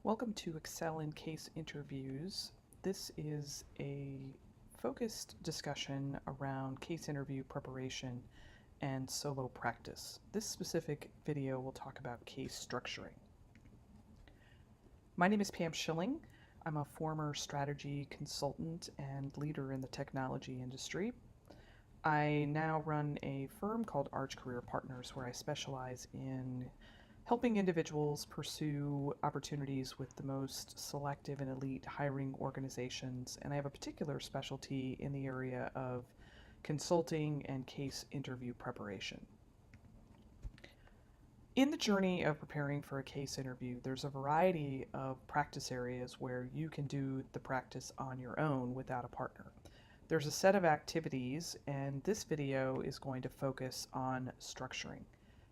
Welcome to Excel in Case Interviews. This is a focused discussion around case interview preparation and solo practice. This specific video will talk about case structuring. My name is Pam Schilling. I'm a former strategy consultant and leader in the technology industry. I now run a firm called Arch Career Partners where I specialize in helping individuals pursue opportunities with the most selective and elite hiring organizations, and I have a particular specialty in the area of consulting and case interview preparation. In the journey of preparing for a case interview, there's a variety of practice areas where you can do the practice on your own without a partner. There's a set of activities, and this video is going to focus on structuring.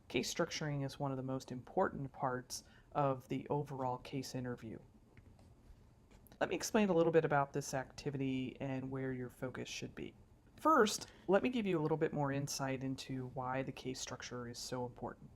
Case structuring is one of the most important parts of the overall case interview. Let me explain a little bit about this activity and where your focus should be. First, let me give you a little bit more insight into why the case structure is so important.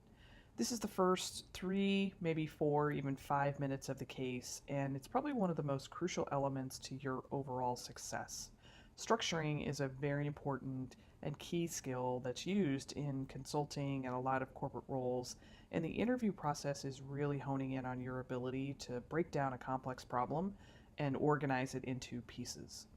This is the first 3, maybe 4, even 5 minutes of the case, and it's probably one of the most crucial elements to your overall success. Structuring is a very important and key skill that's used in consulting and a lot of corporate roles, and the interview process is really honing in on your ability to break down a complex problem and organize it into pieces.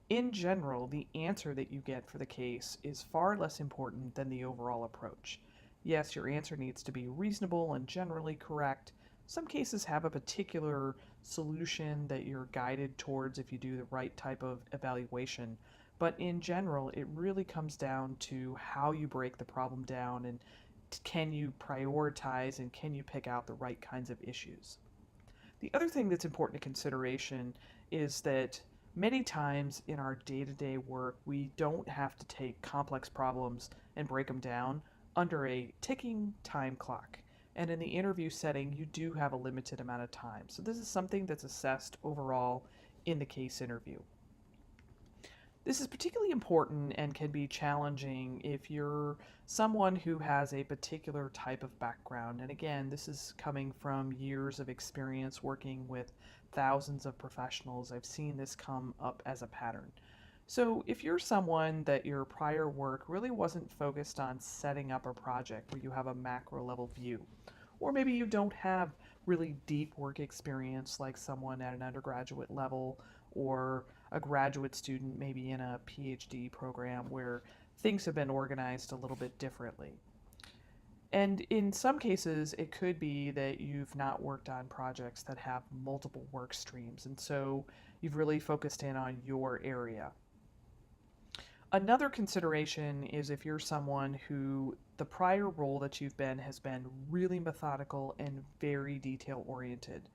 In general, the answer that you get for the case is far less important than the overall approach. Yes, your answer needs to be reasonable and generally correct. Some cases have a particular solution that you're guided towards if you do the right type of evaluation, but in general, it really comes down to how you break the problem down and can you prioritize and can you pick out the right kinds of issues. The other thing that's important to consideration is that many times in our day-to-day work, we don't have to take complex problems and break them down under a ticking time clock. And in the interview setting, you do have a limited amount of time. So this is something that's assessed overall in the case interview. This is particularly important and can be challenging if you're someone who has a particular type of background. And again, this is coming from years of experience working with thousands of professionals. I've seen this come up as a pattern. So if you're someone that your prior work really wasn't focused on setting up a project where you have a macro level view, or maybe you don't have really deep work experience like someone at an undergraduate level or a graduate student maybe in a PhD program where things have been organized a little bit differently. And in some cases, it could be that you've not worked on projects that have multiple work streams, and so you've really focused in on your area. Another consideration is if you're someone who the prior role that you've been has been really methodical and very detail oriented.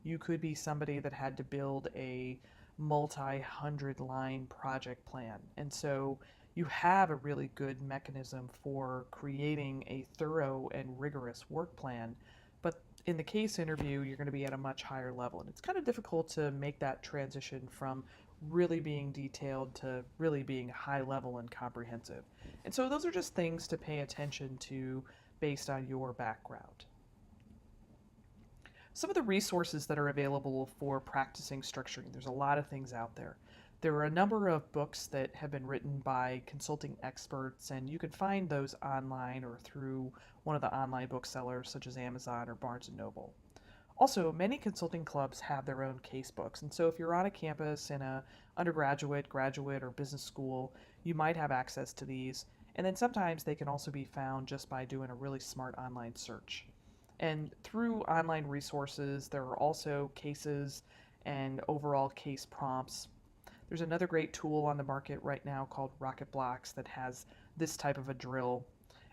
You could be somebody that had to build a multi-hundred line project plan. And so you have a really good mechanism for creating a thorough and rigorous work plan. But in the case interview, you're going to be at a much higher level. And it's kind of difficult to make that transition from really being detailed to really being high level and comprehensive. And so those are just things to pay attention to based on your background. Some of the resources that are available for practicing structuring, there's a lot of things out there. There are a number of books that have been written by consulting experts, and you can find those online or through one of the online booksellers such as Amazon or Barnes & Noble. Also, many consulting clubs have their own case books, and so if you're on a campus in a undergraduate, graduate, or business school, you might have access to these, and then sometimes they can also be found just by doing a really smart online search. And through online resources, there are also cases and overall case prompts. There's another great tool on the market right now called Rocket Blocks that has this type of a drill.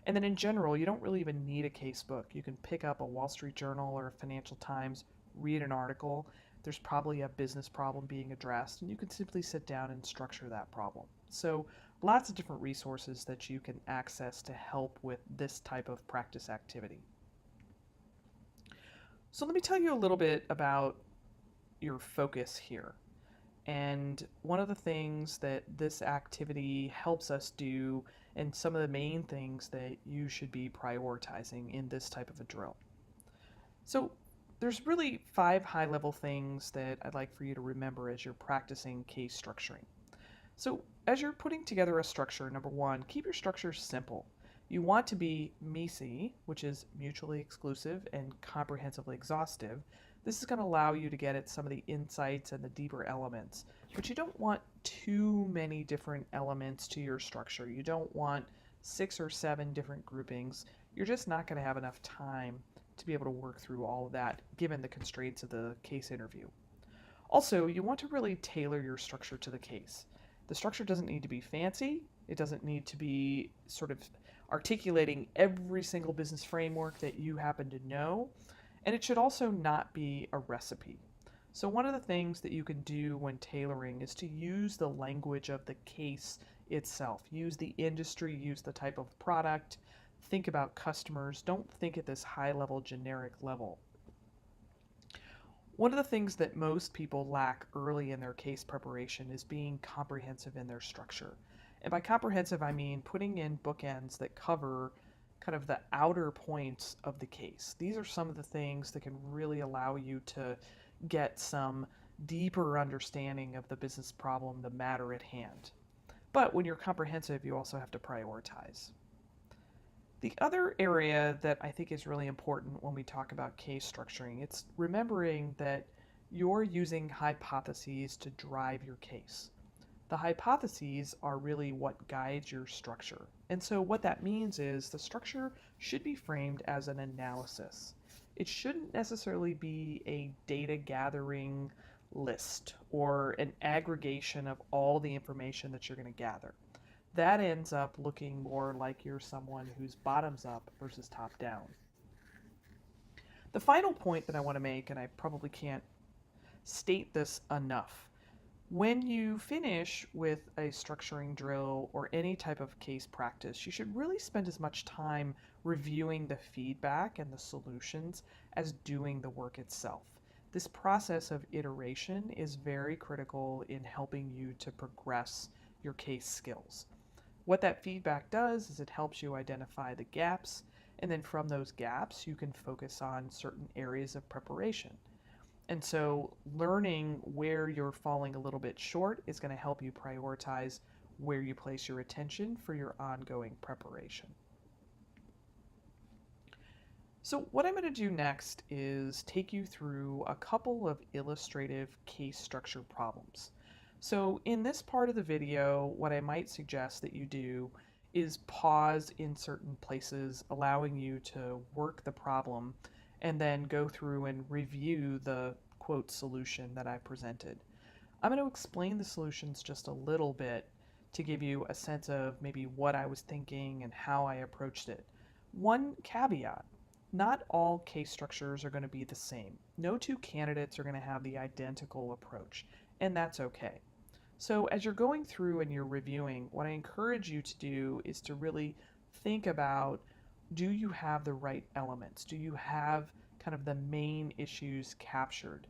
And then in general, you don't really even need a case book. You can pick up a Wall Street Journal or a Financial Times, read an article. There's probably a business problem being addressed, and you can simply sit down and structure that problem. So lots of different resources that you can access to help with this type of practice activity. So let me tell you a little bit about your focus here. And one of the things that this activity helps us do, and some of the main things that you should be prioritizing in this type of a drill. So there's really 5 high-level things that I'd like for you to remember as you're practicing case structuring. So, as you're putting together a structure, number one, keep your structure simple. You want to be MISI, which is mutually exclusive and comprehensively exhaustive. This is going to allow you to get at some of the insights and the deeper elements. But you don't want too many different elements to your structure. You don't want 6 or 7 different groupings. You're just not going to have enough time to be able to work through all of that given the constraints of the case interview. Also, you want to really tailor your structure to the case. The structure doesn't need to be fancy. It doesn't need to be sort of articulating every single business framework that you happen to know. And it should also not be a recipe. So, one of the things that you can do when tailoring is to use the language of the case itself. Use the industry, use the type of product, think about customers. Don't think at this high level, generic level. One of the things that most people lack early in their case preparation is being comprehensive in their structure. And by comprehensive, I mean putting in bookends that cover kind of the outer points of the case. These are some of the things that can really allow you to get some deeper understanding of the business problem, the matter at hand. But when you're comprehensive, you also have to prioritize. The other area that I think is really important when we talk about case structuring, it's remembering that you're using hypotheses to drive your case. The hypotheses are really what guides your structure. And so what that means is the structure should be framed as an analysis. It shouldn't necessarily be a data gathering list or an aggregation of all the information that you're going to gather. That ends up looking more like you're someone who's bottoms up versus top down. The final point that I want to make, and I probably can't state this enough, when you finish with a structuring drill or any type of case practice, you should really spend as much time reviewing the feedback and the solutions as doing the work itself. This process of iteration is very critical in helping you to progress your case skills. What that feedback does is it helps you identify the gaps, and then from those gaps, you can focus on certain areas of preparation. And so learning where you're falling a little bit short is going to help you prioritize where you place your attention for your ongoing preparation. So what I'm going to do next is take you through a couple of illustrative case structure problems. So in this part of the video, what I might suggest that you do is pause in certain places, allowing you to work the problem and then go through and review the quote solution that I presented. I'm going to explain the solutions just a little bit to give you a sense of maybe what I was thinking and how I approached it. One caveat: not all case structures are going to be the same. No two candidates are going to have the identical approach, and that's okay. So as you're going through and you're reviewing, what I encourage you to do is to really think about, do you have the right elements? Do you have kind of the main issues captured?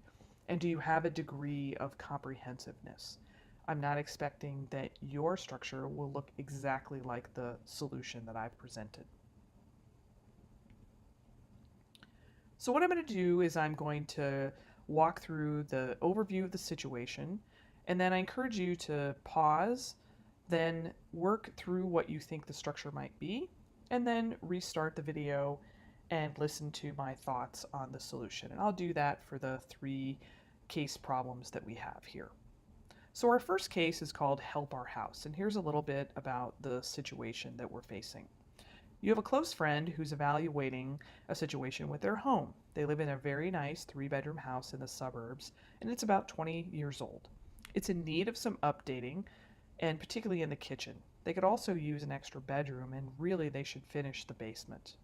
And do you have a degree of comprehensiveness? I'm not expecting that your structure will look exactly like the solution that I've presented. So what I'm going to do is I'm going to walk through the overview of the situation, and then I encourage you to pause, then work through what you think the structure might be, and then restart the video and listen to my thoughts on the solution. And I'll do that for the 3 case problems that we have here. So our first case is called Help Our House, and here's a little bit about the situation that we're facing. You have a close friend who's evaluating a situation with their home. They live in a very nice 3-bedroom house in the suburbs, and it's about 20 years old. It's in need of some updating, and particularly in the kitchen. They could also use an extra bedroom, and really they should finish the basement.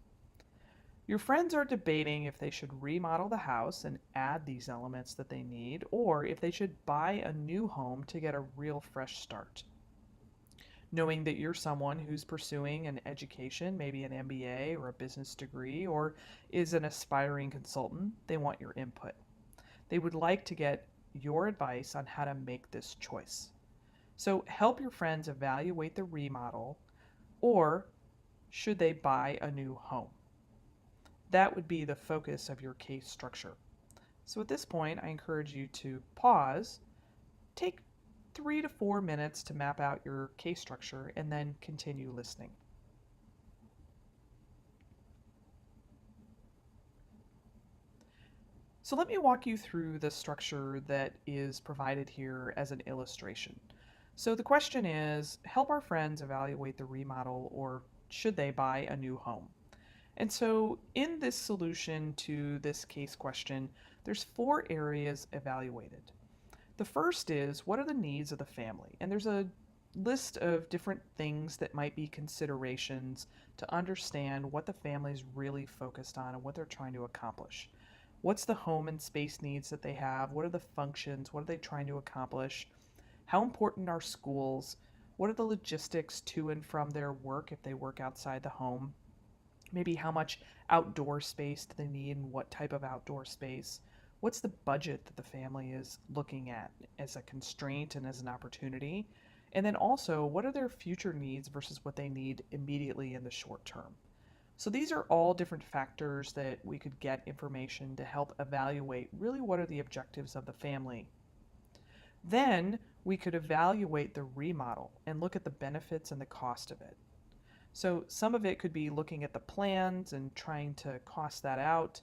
Your friends are debating if they should remodel the house and add these elements that they need, or if they should buy a new home to get a real fresh start. Knowing that you're someone who's pursuing an education, maybe an MBA or a business degree, or is an aspiring consultant, they want your input. They would like to get your advice on how to make this choice. So help your friends evaluate the remodel, or should they buy a new home? That would be the focus of your case structure. So at this point, I encourage you to pause, take 3 to 4 minutes to map out your case structure, and then continue listening. So let me walk you through the structure that is provided here as an illustration. So the question is, help our friends evaluate the remodel, or should they buy a new home? And so in this solution to this case question, there's 4 areas evaluated. The first is, what are the needs of the family? And there's a list of different things that might be considerations to understand what the family's really focused on and what they're trying to accomplish. What's the home and space needs that they have? What are the functions? What are they trying to accomplish? How important are schools? What are the logistics to and from their work if they work outside the home? Maybe how much outdoor space do they need and what type of outdoor space? What's the budget that the family is looking at as a constraint and as an opportunity? And then also, what are their future needs versus what they need immediately in the short term? So these are all different factors that we could get information to help evaluate really what are the objectives of the family. Then we could evaluate the remodel and look at the benefits and the cost of it. So some of it could be looking at the plans and trying to cost that out.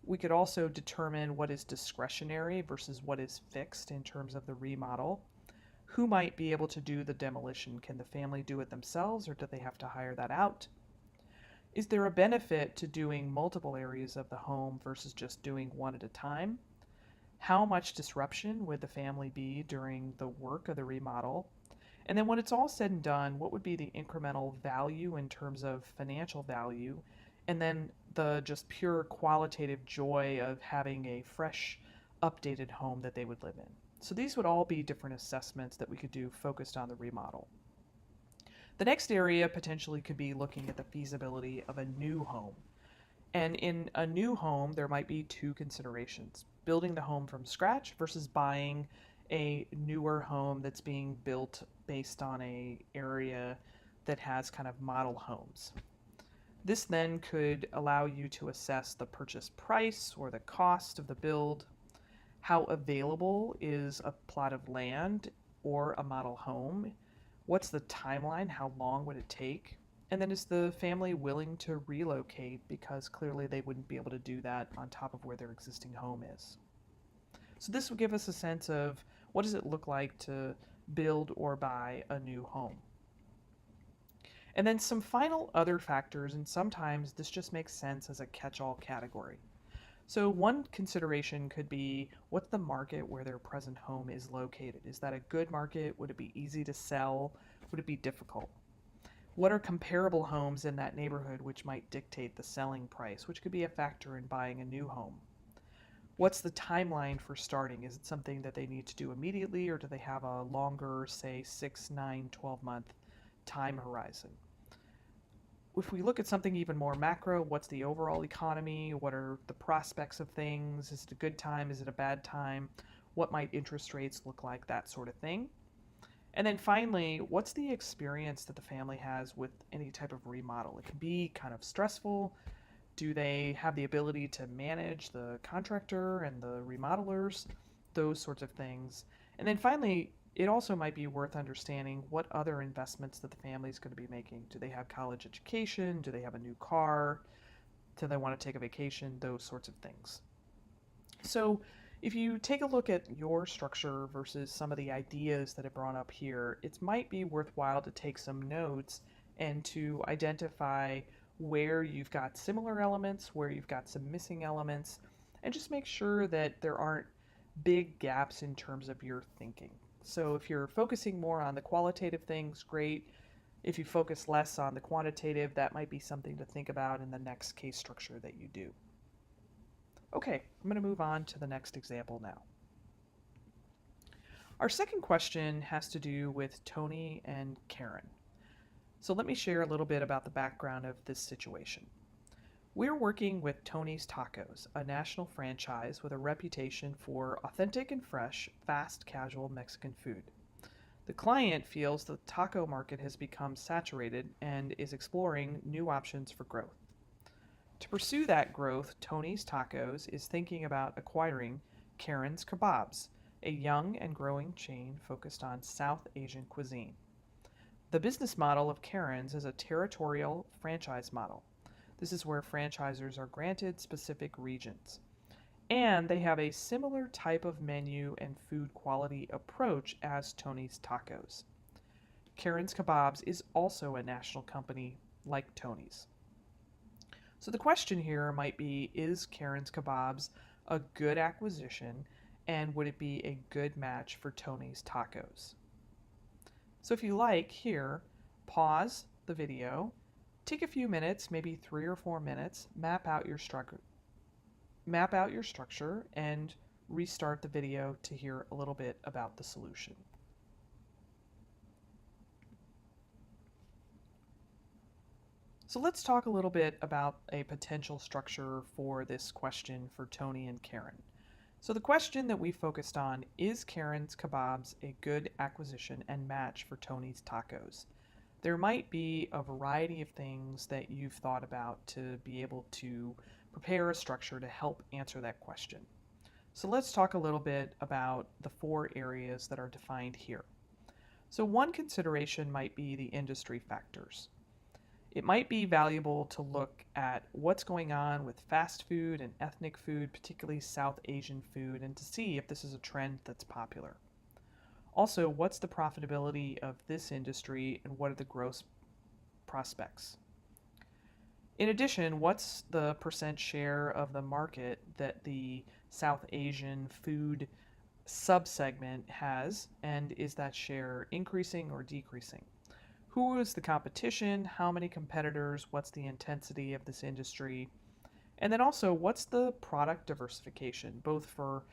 We could also determine what is discretionary versus what is fixed in terms of the remodel. Who might be able to do the demolition? Can the family do it themselves, or do they have to hire that out? Is there a benefit to doing multiple areas of the home versus just doing one at a time? How much disruption would the family be during the work of the remodel? And then when it's all said and done, what would be the incremental value in terms of financial value? And then the just pure qualitative joy of having a fresh, updated home that they would live in. So these would all be different assessments that we could do focused on the remodel. The next area potentially could be looking at the feasibility of a new home. And in a new home, there might be 2 considerations: building the home from scratch versus buying a newer home that's being built based on a area that has kind of model homes. This then could allow you to assess the purchase price or the cost of the build, how available is a plot of land or a model home, what's the timeline, how long would it take, and then is the family willing to relocate, because clearly they wouldn't be able to do that on top of where their existing home is. So this will give us a sense of what does it look like to build or buy a new home. And then some final other factors, and sometimes this just makes sense as a catch-all category. So one consideration could be, what's the market where their present home is located? Is that a good market? Would it be easy to sell? Would it be difficult? What are comparable homes in that neighborhood which might dictate the selling price, which could be a factor in buying a new home? What's the timeline for starting? Is it something that they need to do immediately, or do they have a longer, say, 6, 9, 12-month time horizon? If we look at something even more macro, what's the overall economy? What are the prospects of things? Is it a good time? Is it a bad time? What might interest rates look like? That sort of thing. And then finally, what's the experience that the family has with any type of remodel? It can be kind of stressful. Do they have the ability to manage the contractor and the remodelers? Those sorts of things. And then finally, it also might be worth understanding what other investments that the family is going to be making. Do they have college education? Do they have a new car? Do they want to take a vacation? Those sorts of things. So if you take a look at your structure versus some of the ideas that are brought up here, it might be worthwhile to take some notes and to identify where you've got similar elements, where you've got some missing elements, and just make sure that there aren't big gaps in terms of your thinking. So if you're focusing more on the qualitative things, great. If you focus less on the quantitative, that might be something to think about in the next case structure that you do. Okay, I'm going to move on to the next example now. Our second question has to do with Tony and Karen. So let me share a little bit about the background of this situation. We're working with Tony's Tacos, a national franchise with a reputation for authentic and fresh, fast casual Mexican food. The client feels the taco market has become saturated and is exploring new options for growth. To pursue that growth, Tony's Tacos is thinking about acquiring Karen's Kebabs, a young and growing chain focused on South Asian cuisine. The business model of Karen's is a territorial franchise model. This is where franchisors are granted specific regions. And they have a similar type of menu and food quality approach as Tony's Tacos. Karen's Kebabs is also a national company like Tony's. So the question here might be, is Karen's Kebabs a good acquisition, and would it be a good match for Tony's Tacos? So if you like, here, pause the video, take a few minutes, maybe 3 or 4 minutes, map out your structure, and restart the video to hear a little bit about the solution. So let's talk a little bit about a potential structure for this question for Tony and Karen. So the question that we focused on is Karen's Kebabs a good acquisition and match for Tony's Tacos? There might be a variety of things that you've thought about to be able to prepare a structure to help answer that question. So let's talk a little bit about the 4 areas that are defined here. So one consideration might be the industry factors. It might be valuable to look at what's going on with fast food and ethnic food, particularly South Asian food, and to see if this is a trend that's popular. Also, what's the profitability of this industry and what are the growth prospects? In addition, what's the percent share of the market that the South Asian food subsegment has, and is that share increasing or decreasing? Who is the competition? How many competitors? What's the intensity of this industry? And then also, what's the product diversification, both for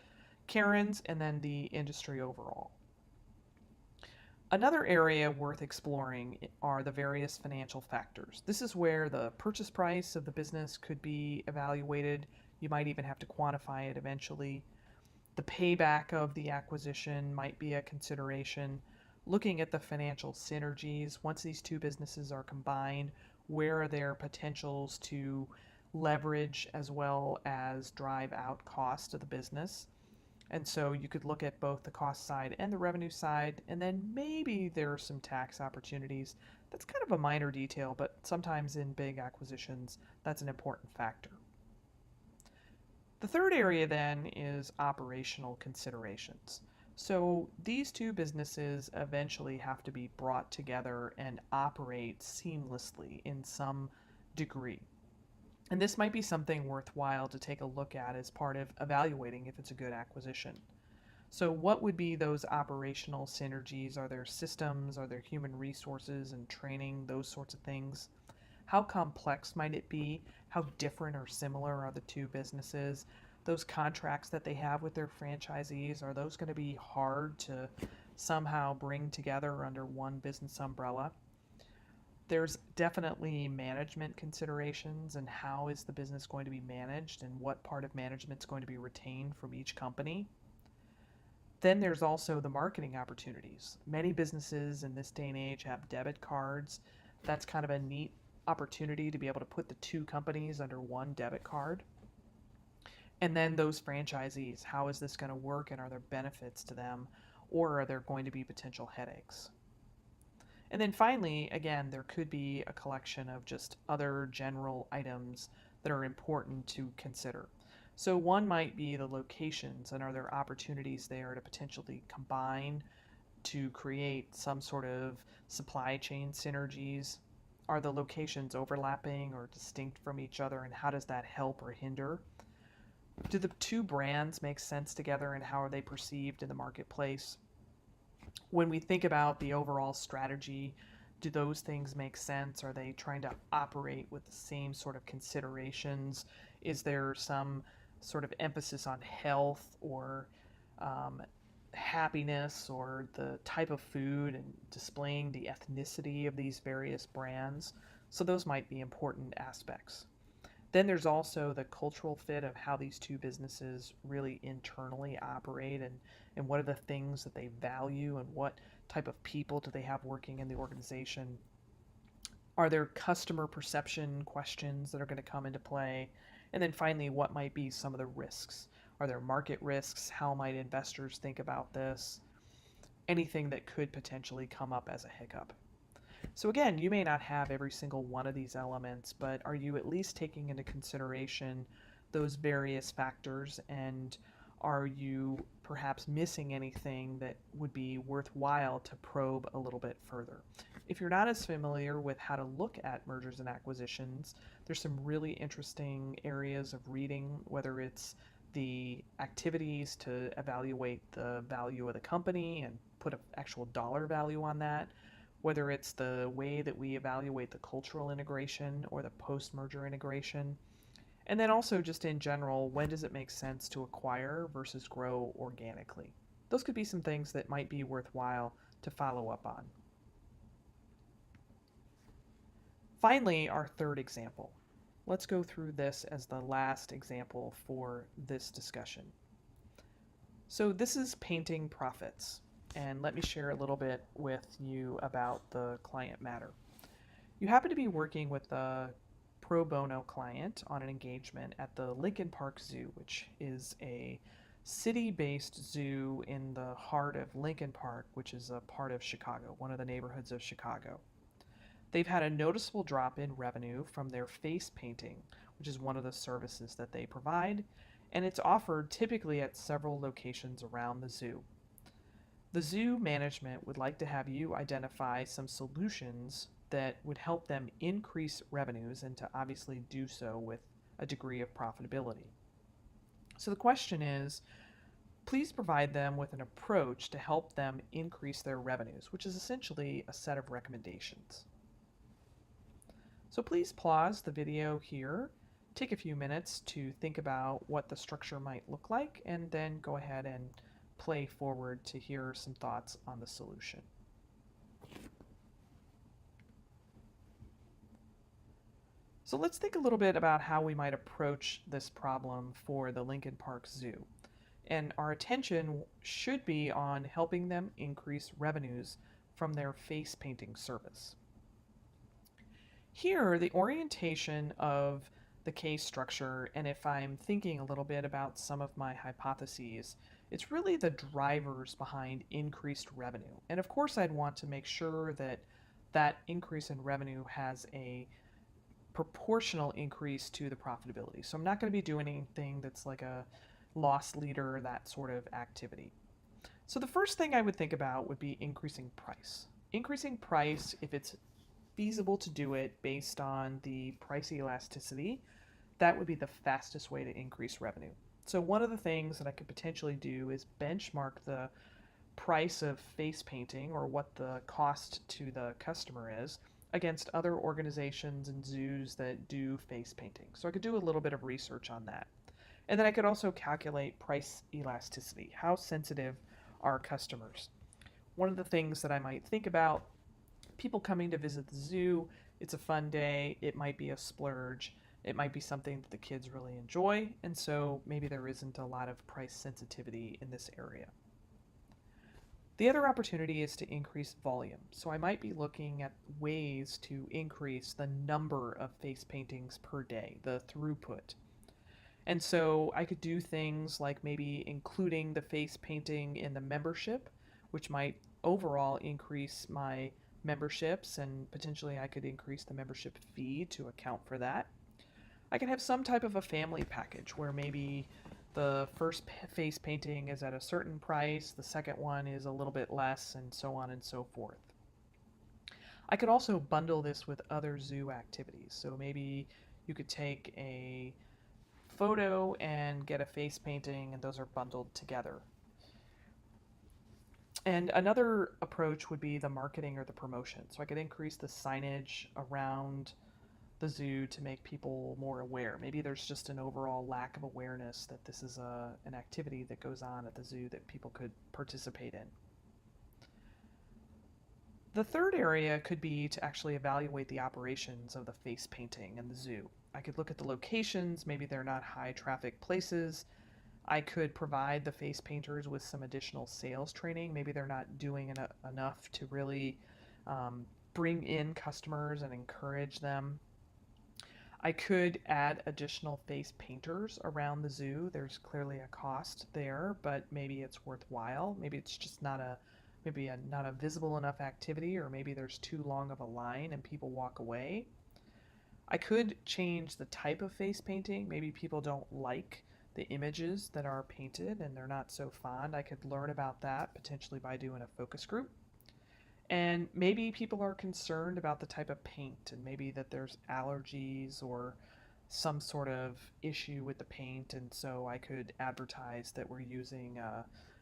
Karen's and then the industry overall? Another area worth exploring are the various financial factors. This is where the purchase price of the business could be evaluated. You might even have to quantify it eventually. The payback of the acquisition might be a consideration. Looking at the financial synergies, once these two businesses are combined, where are their potentials to leverage as well as drive out cost of the business? And so you could look at both the cost side and the revenue side, and then maybe there are some tax opportunities. That's kind of a minor detail, but sometimes in big acquisitions, that's an important factor. The third area then is operational considerations. So these two businesses eventually have to be brought together and operate seamlessly in some degree. And this might be something worthwhile to take a look at as part of evaluating if it's a good acquisition. So what would be those operational synergies? Are there systems? Are there human resources and training? Those sorts of things. How complex might it be? How different or similar are the two businesses? Those contracts that they have with their franchisees, are those going to be hard to somehow bring together under one business umbrella? There's definitely management considerations, and how is the business going to be managed and what part of management is going to be retained from each company. Then there's also the marketing opportunities. Many businesses in this day and age have debit cards. That's kind of a neat opportunity to be able to put the two companies under one debit card. And then those franchisees, how is this going to work, and are there benefits to them, or are there going to be potential headaches? And then finally, again, there could be a collection of just other general items that are important to consider. So one might be the locations, and are there opportunities there to potentially combine to create some sort of supply chain synergies? Are the locations overlapping or distinct from each other, and how does that help or hinder? Do the two brands make sense together, and how are they perceived in the marketplace? When we think about the overall strategy, do those things make sense? Are they trying to operate with the same sort of considerations? Is there some sort of emphasis on health or happiness, or the type of food, and displaying the ethnicity of these various brands? So those might be important aspects. Then there's also the cultural fit of how these two businesses really internally operate, and what are the things that they value, and what type of people do they have working in the organization. Are there customer perception questions that are going to come into play? And then finally, what might be some of the risks? Are there market risks? How might investors think about this? Anything that could potentially come up as a hiccup. So again, you may not have every single one of these elements, but are you at least taking into consideration those various factors, and are you perhaps missing anything that would be worthwhile to probe a little bit further? If you're not as familiar with how to look at mergers and acquisitions, there's some really interesting areas of reading, whether it's the activities to evaluate the value of the company and put an actual dollar value on that, whether it's the way that we evaluate the cultural integration or the post merger integration. And then also, just in general, when does it make sense to acquire versus grow organically? Those could be some things that might be worthwhile to follow up on. Finally, our third example. Let's go through this as the last example for this discussion. So, this is painting profits. And let me share a little bit with you about the client matter. You happen to be working with a pro bono client on an engagement at the Lincoln Park Zoo, which is a city-based zoo in the heart of Lincoln Park, which is a part of Chicago, one of the neighborhoods of Chicago. They've had a noticeable drop in revenue from their face painting, which is one of the services that they provide, and it's offered typically at several locations around the zoo. The zoo management would like to have you identify some solutions that would help them increase revenues and to obviously do so with a degree of profitability. So the question is, please provide them with an approach to help them increase their revenues, which is essentially a set of recommendations. So please pause the video here, take a few minutes to think about what the structure might look like, and then go ahead and play forward to hear some thoughts on the solution. So let's think a little bit about how we might approach this problem for the Lincoln Park Zoo. And our attention should be on helping them increase revenues from their face painting service. Here, the orientation of the case structure, and if I'm thinking a little bit about some of my hypotheses, it's really the drivers behind increased revenue. And of course, I'd want to make sure that that increase in revenue has a proportional increase to the profitability. So I'm not going to be doing anything that's like a loss leader, that sort of activity. So the first thing I would think about would be increasing price. Increasing price, if it's feasible to do it based on the price elasticity, that would be the fastest way to increase revenue. So one of the things that I could potentially do is benchmark the price of face painting, or what the cost to the customer is, against other organizations and zoos that do face painting. So I could do a little bit of research on that. And then I could also calculate price elasticity. How sensitive are customers? One of the things that I might think about, people coming to visit the zoo, it's a fun day, it might be a splurge, it might be something that the kids really enjoy, and so maybe there isn't a lot of price sensitivity in this area. The other opportunity is to increase volume. So I might be looking at ways to increase the number of face paintings per day, the throughput. And so I could do things like maybe including the face painting in the membership, which might overall increase my memberships, and potentially I could increase the membership fee to account for that. I can have some type of a family package where maybe the first face painting is at a certain price, the second one is a little bit less, and so on and so forth. I could also bundle this with other zoo activities. So maybe you could take a photo and get a face painting, and those are bundled together. And another approach would be the marketing or the promotion. So I could increase the signage around the zoo to make people more aware. Maybe there's just an overall lack of awareness that this is an activity that goes on at the zoo that people could participate in. The third area could be to actually evaluate the operations of the face painting in the zoo. I could look at the locations, maybe they're not high traffic places. I could provide the face painters with some additional sales training. Maybe they're not doing enough to really bring in customers and encourage them. I could add additional face painters around the zoo. There's clearly a cost there, but maybe it's worthwhile. Maybe it's just not a visible enough activity, or maybe there's too long of a line and people walk away. I could change the type of face painting. Maybe people don't like the images that are painted and they're not so fond. I could learn about that potentially by doing a focus group. And maybe people are concerned about the type of paint, and maybe that there's allergies or some sort of issue with the paint. And so I could advertise that we're using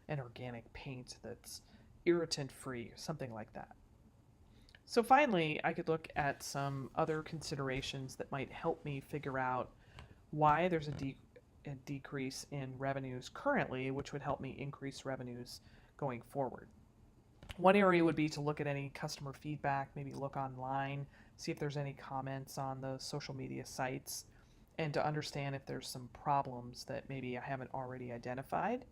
an organic paint that's irritant free, something like that. So finally, I could look at some other considerations that might help me figure out why there's a decrease in revenues currently, which would help me increase revenues going forward. One area would be to look at any customer feedback, maybe look online, see if there's any comments on the social media sites, and to understand if there's some problems that maybe I haven't already identified.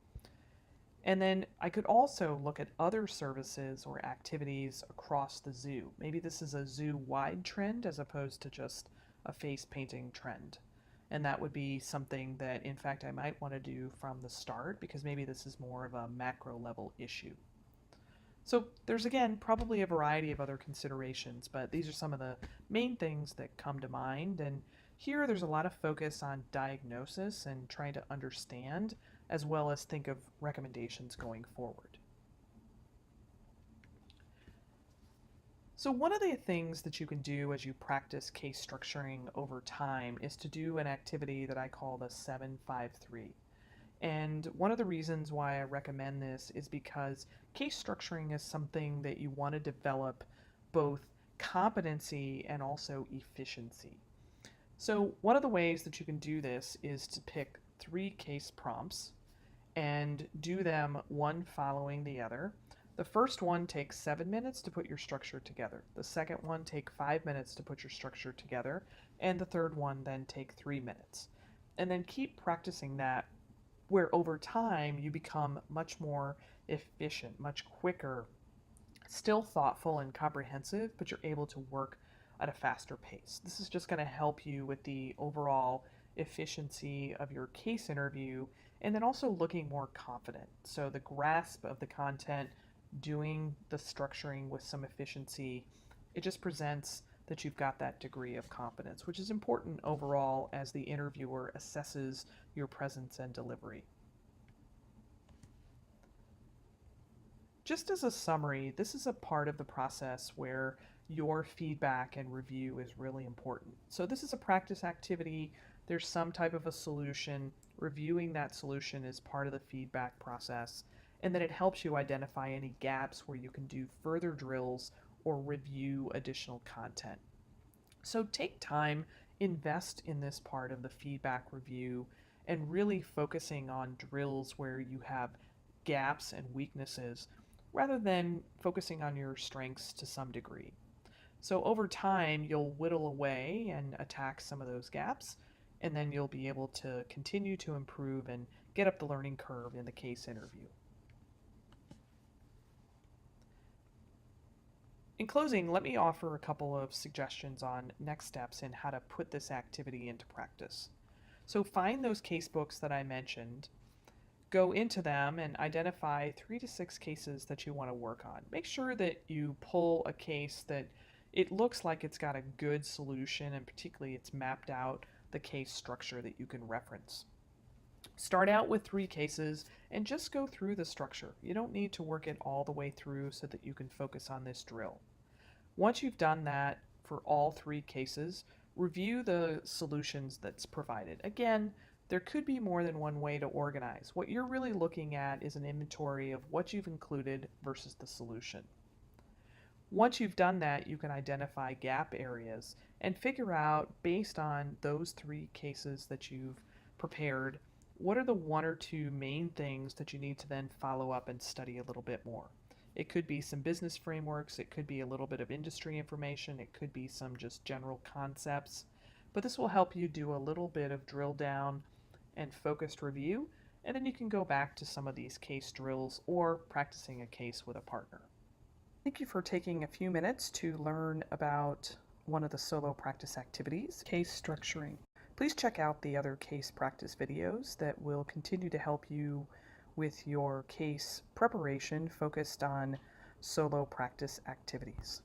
And then I could also look at other services or activities across the zoo. Maybe this is a zoo-wide trend as opposed to just a face painting trend. And that would be something that, in fact, I might want to do from the start, because maybe this is more of a macro level issue. So there's, again, probably a variety of other considerations, but these are some of the main things that come to mind. And here there's a lot of focus on diagnosis and trying to understand, as well as think of recommendations going forward. So one of the things that you can do as you practice case structuring over time is to do an activity that I call the 753. And one of the reasons why I recommend this is because case structuring is something that you want to develop both competency and also efficiency. So one of the ways that you can do this is to pick 3 case prompts and do them one following the other. The first one takes 7 minutes to put your structure together. The second one takes 5 minutes to put your structure together. And the third one then take 3 minutes. And then keep practicing that, where over time you become much more efficient, much quicker, still thoughtful and comprehensive, but you're able to work at a faster pace. This is just going to help you with the overall efficiency of your case interview, and then also looking more confident. So the grasp of the content, doing the structuring with some efficiency, it just presents that you've got that degree of confidence, which is important overall as the interviewer assesses your presence and delivery. Just as a summary, this is a part of the process where your feedback and review is really important. So this is a practice activity. There's some type of a solution. Reviewing that solution is part of the feedback process. And then it helps you identify any gaps where you can do further drills or review additional content. So take time, invest in this part of the feedback review, and really focusing on drills where you have gaps and weaknesses rather than focusing on your strengths to some degree. So over time, you'll whittle away and attack some of those gaps, and then you'll be able to continue to improve and get up the learning curve in the case interview. In closing, let me offer a couple of suggestions on next steps in how to put this activity into practice. So find those case books that I mentioned, go into them and identify 3 to 6 cases that you want to work on. Make sure that you pull a case that it looks like it's got a good solution, and particularly it's mapped out the case structure that you can reference. Start out with 3 cases and just go through the structure. You don't need to work it all the way through so that you can focus on this drill. Once you've done that for all 3 cases, review the solutions that's provided. Again, there could be more than one way to organize. What you're really looking at is an inventory of what you've included versus the solution. Once you've done that, you can identify gap areas and figure out, based on those 3 cases that you've prepared, what are the 1 or 2 main things that you need to then follow up and study a little bit more. It could be some business frameworks, it could be a little bit of industry information, it could be some just general concepts, but this will help you do a little bit of drill down and focused review, and then you can go back to some of these case drills or practicing a case with a partner. Thank you for taking a few minutes to learn about one of the solo practice activities, case structuring. Please check out the other case practice videos that will continue to help you with your case preparation focused on solo practice activities.